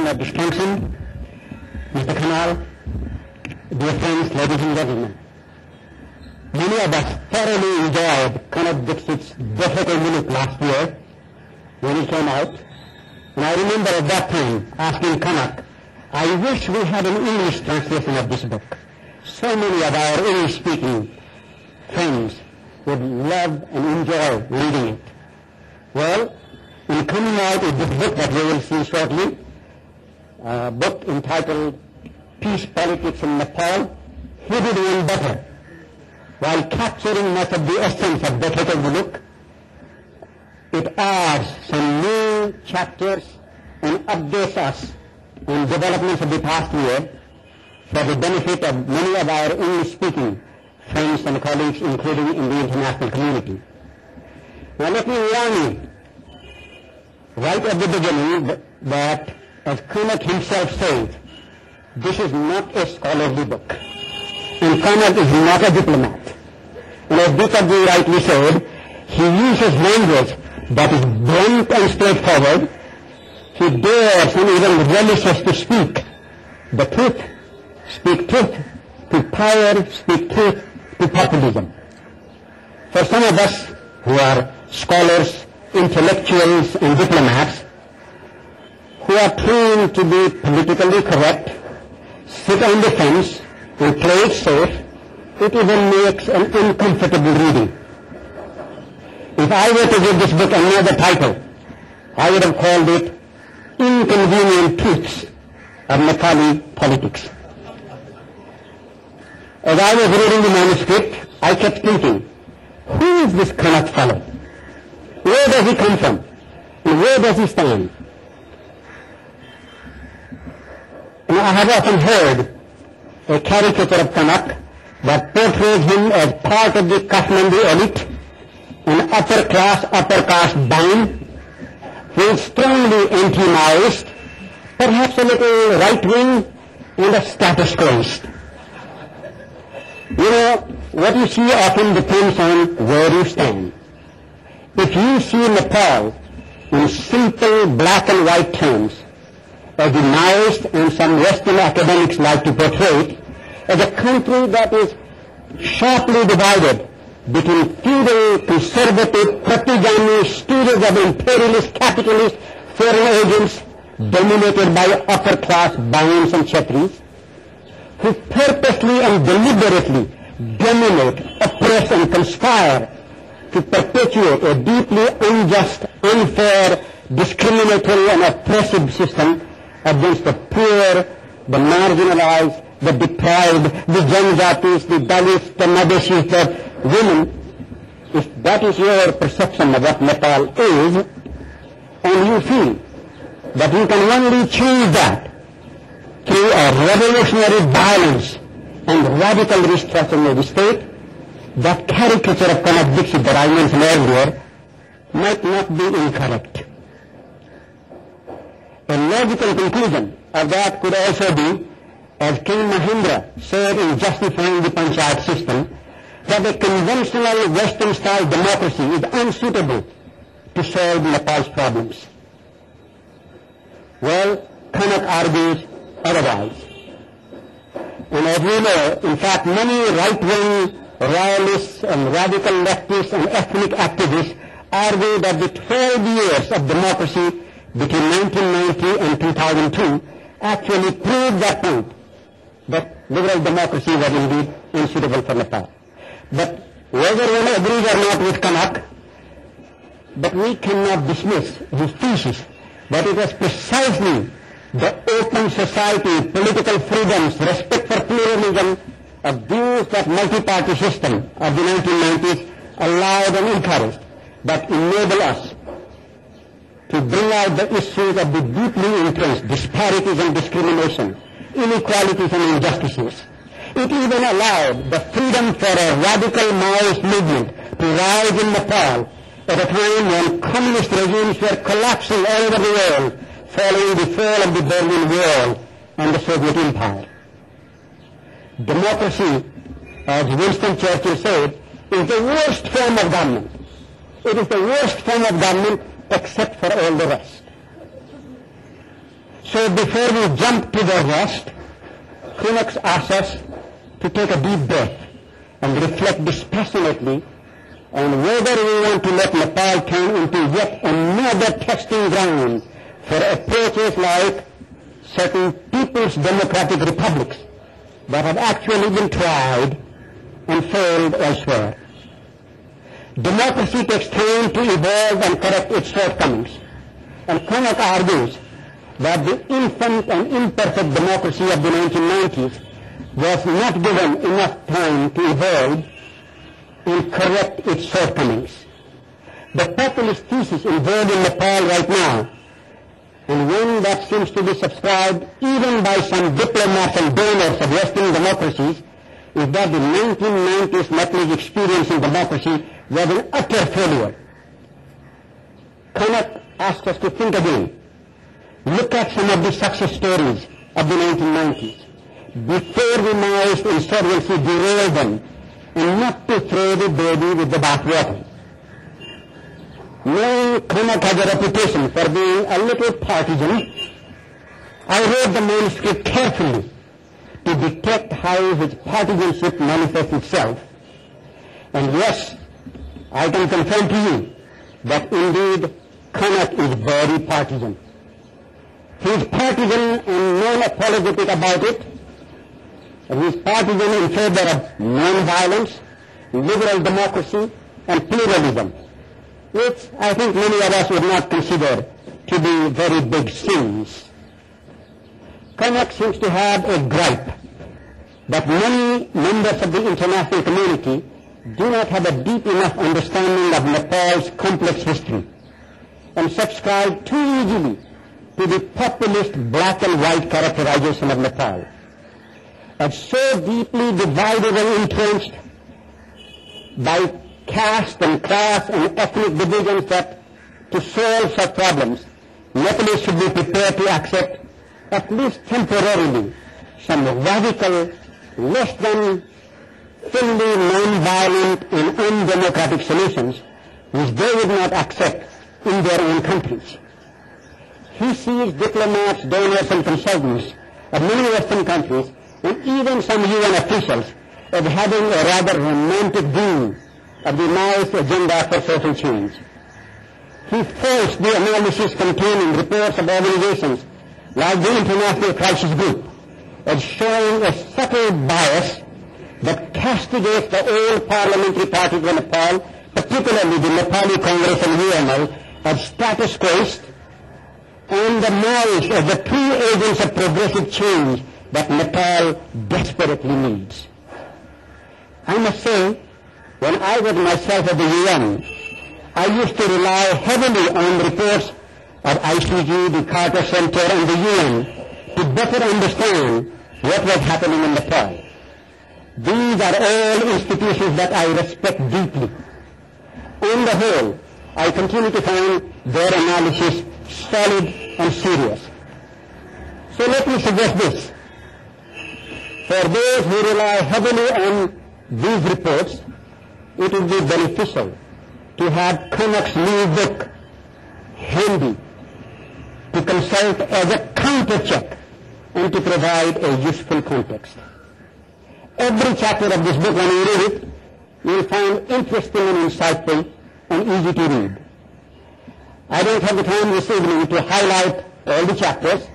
Commissioner of Wisconsin, Mr. Khanal, dear friends, ladies and gentlemen. Many of us thoroughly enjoyed Conrad Dixit's Defeated Minute last year when it came out. And I remember at that time asking Kanak, I wish we had an English translation of this book. So many of our English-speaking friends would love and enjoy reading it. Well, in coming out with this book that we will see shortly, a book entitled Peace Politics in Nepal, he did one better. While capturing much of the essence of Defeated Minute, it adds some new chapters and updates us on developments of the past year for the benefit of many of our English-speaking friends and colleagues, including in the international community. Now let me warn you right at the beginning that, as Kanak himself said, this is not a scholarly book. And Kanak is not a diplomat. And as Dikabji rightly said, he uses language that is blunt and straightforward. He dares and even relishes to speak the truth, speak truth to power, speak truth to populism. For some of us who are scholars, intellectuals and diplomats, who are trained to be politically correct, sit on the fence and play it safe, it even makes an uncomfortable reading. If I were to give this book another title, I would have called it Inconvenient Truths of Nepali Politics. As I was reading the manuscript, I kept thinking, who is this Kanak fellow? Where does he come from? And where does he stand? And I have often heard a caricature of Kanak that portrays him as part of the Kathmandu elite, an upper caste band, who is strongly anti-Maoist, perhaps a little right-wing, and a status quoist. You know, what you see often depends on where you stand. If you see Nepal in simple black and white terms, as the Maoist and some Western academics like to portray it, as a country that is sharply divided between feudal, conservative, Pratijani, students of imperialist, capitalist, foreign agents, dominated by upper-class Bhaians and Kshatris, who purposely and deliberately dominate, oppress and conspire to perpetuate a deeply unjust, unfair, discriminatory and oppressive system against the poor, the marginalized, the deprived, the Janjatis, the Dalits, the Madeshis, the women. If that is your perception of what Nepal is, and you feel that you can only change that through a revolutionary violence and radical restructuring of the state, that caricature of Kanak Dixit that I mentioned earlier might not be incorrect. A logical conclusion of that could also be, as King Mahendra said in justifying the Panchayat system, that a conventional Western-style democracy is unsuitable to solve Nepal's problems. Well, Kanak argues otherwise. And as we know, in fact, many right-wing royalists and radical leftists and ethnic activists argue that the 12 years of democracy between 1990 and 2002 actually proved that point, that liberal democracy was indeed unsuitable for Nepal. But whether one agrees or not with Kanak, but we cannot dismiss his thesis that it was precisely the open society, political freedoms, respect for pluralism, abuse that multi-party system of the 1990s allowed and encouraged that enable us to bring out the issues of the deeply entrenched disparities and discrimination, inequalities and injustices. It even allowed the freedom for a radical Maoist movement to rise in Nepal at a time when communist regimes were collapsing all over the world following the fall of the Berlin Wall and the Soviet Empire. Democracy, as Winston Churchill said, is the worst form of government. It is the worst form of government except for all the rest. So before we jump to the rest, Kunaks asks us to take a deep breath and reflect dispassionately on whether we want to let Nepal turn into yet another testing ground for approaches like certain people's democratic republics that have actually been tried and failed elsewhere. Democracy takes time to evolve and correct its shortcomings, and Kunak argues that the infant and imperfect democracy of the 1990s was not given enough time to evolve and correct its shortcomings. The populist thesis involved in Nepal right now, and one that seems to be subscribed even by some diplomats and donors of Western democracies, is that the 1990s Nepalese experience in democracy was an utter failure. Kunak asks us to think again. Look at some of the success stories of the 1990s. Before the Maoist insurgency derailed them, and not to throw the baby with the bathwater. Knowing Kunak has a reputation for being a little partisan, I read the manuscript carefully to detect how his partisanship manifests itself. And yes, I can confirm to you that indeed Kunak is very partisan. He is partisan and non-apologetic about it. And he is partisan in favor of non-violence, liberal democracy, and pluralism, which I think many of us would not consider to be very big sins. Kunak seems to have a gripe that many members of the international community do not have a deep enough understanding of Nepal's complex history and subscribe too easily to the populist black and white characterization of Nepal. As so deeply divided and entrenched by caste and class and ethnic divisions that to solve such problems, Nepalese should be prepared to accept, at least temporarily, some radical, less than fully non-violent and undemocratic solutions which they would not accept in their own countries. He sees diplomats, donors, and consultants of many Western countries, and even some UN officials, as having a rather romantic view of the Maoist agenda for social change. He faults the analysis containing reports of organizations like the International Crisis Group as showing a subtle bias that castigates the old parliamentary parties of Nepal, particularly the Nepali Congress and UNL, as status quoist, and the Maoists as the true agents of progressive change that Nepal desperately needs. I must say, when I was myself at the UN, I used to rely heavily on reports of ICG, the Carter Center, and the UN to better understand what was happening in Nepal. These are all institutions that I respect deeply. On the whole, I continue to find their analysis solid and serious. So let me suggest this. For those who rely heavily on these reports, it would be beneficial to have Kunak's new book handy to consult as a counter-check and to provide a useful context. Every chapter of this book, when you read it, you will find interesting and insightful and easy to read. I don't have the time this evening to highlight all the chapters,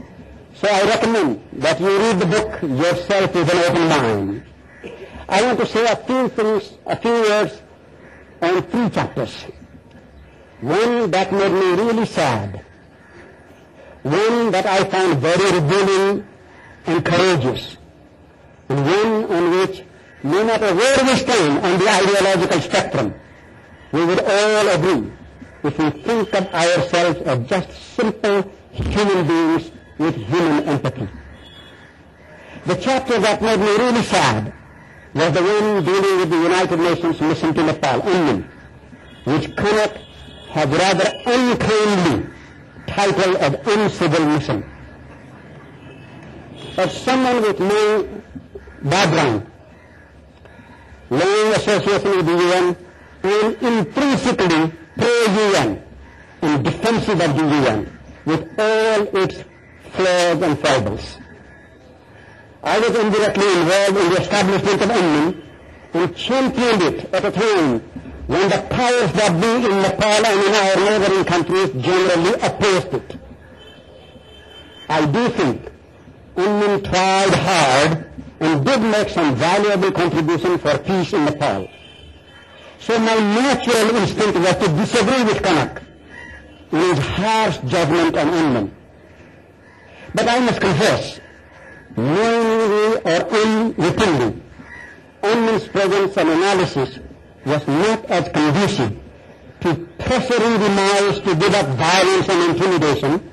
so I recommend that you read the book yourself with an open mind. I want to say a few words on 3 chapters. One that made me really sad. One that I found very revealing and courageous. And one on which, no matter where we stand on the ideological spectrum, we would all agree if we think of ourselves as just simple human beings with human empathy. The chapter that made me really sad was the one dealing with the United Nations mission to Nepal, UNMIN, which Kunak has rather unkindly titled as uncivil mission. As someone with no background, long association with the UN, and intrinsically pro-UN and defensive of the UN, with all its flaws and foibles. I was indirectly involved in the establishment of UNMIN and championed it at a time when the powers that be in Nepal and in our neighboring countries generally opposed it. I do think UNMIN tried hard and did make some valuable contribution for peace in Nepal. So my natural instinct was to disagree with Kanak in his harsh judgment on UNMIN. But I must confess, knowingly or unwittingly, UNMIN's presence and analysis was not as conducive to pressuring the Maoists to give up violence and intimidation,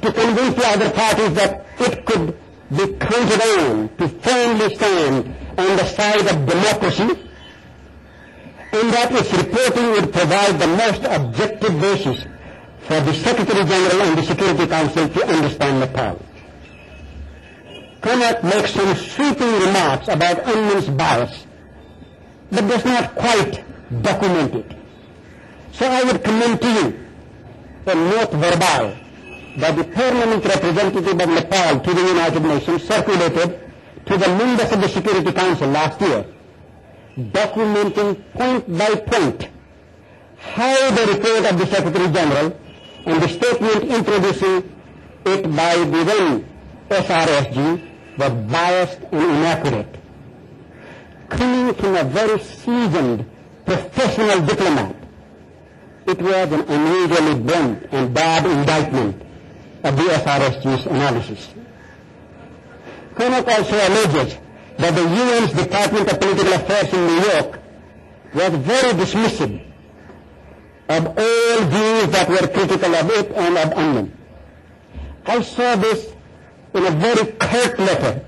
to convince the other parties that it could be counted on to firmly stand on the side of democracy, and that its reporting would provide the most objective basis for the Secretary General and the Security Council to understand Nepal. Kanak makes some sweeping remarks about UNMIN's bias, but does not quite document it. So I would commend to you a note verbal that the permanent representative of Nepal to the United Nations circulated to the members of the Security Council last year, documenting point by point how the report of the Secretary General and the statement introducing it by the then SRSG was biased and inaccurate. Coming from a very seasoned professional diplomat, it was an unusually blunt and bad indictment of the SRSG's analysis. Kanak also alleges that the UN's Department of Political Affairs in New York was very dismissive of all views that were critical of it and of UNMIN. I saw this in a very curt letter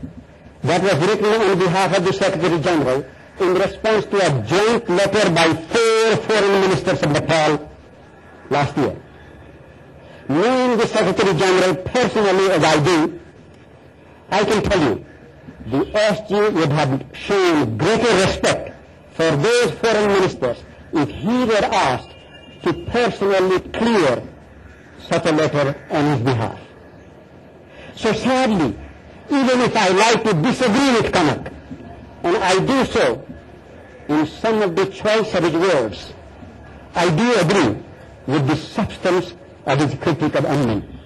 that was written on behalf of the Secretary General in response to a joint letter by 4 foreign ministers of Nepal last year. Knowing the Secretary General personally as I do, I can tell you the SG would have shown greater respect for those foreign ministers if he were asked to personally clear such a letter on his behalf. So sadly, even if I like to disagree with Kanak, and I do so in some of the choice of his words, I do agree with the substance of his critique of UNMIN.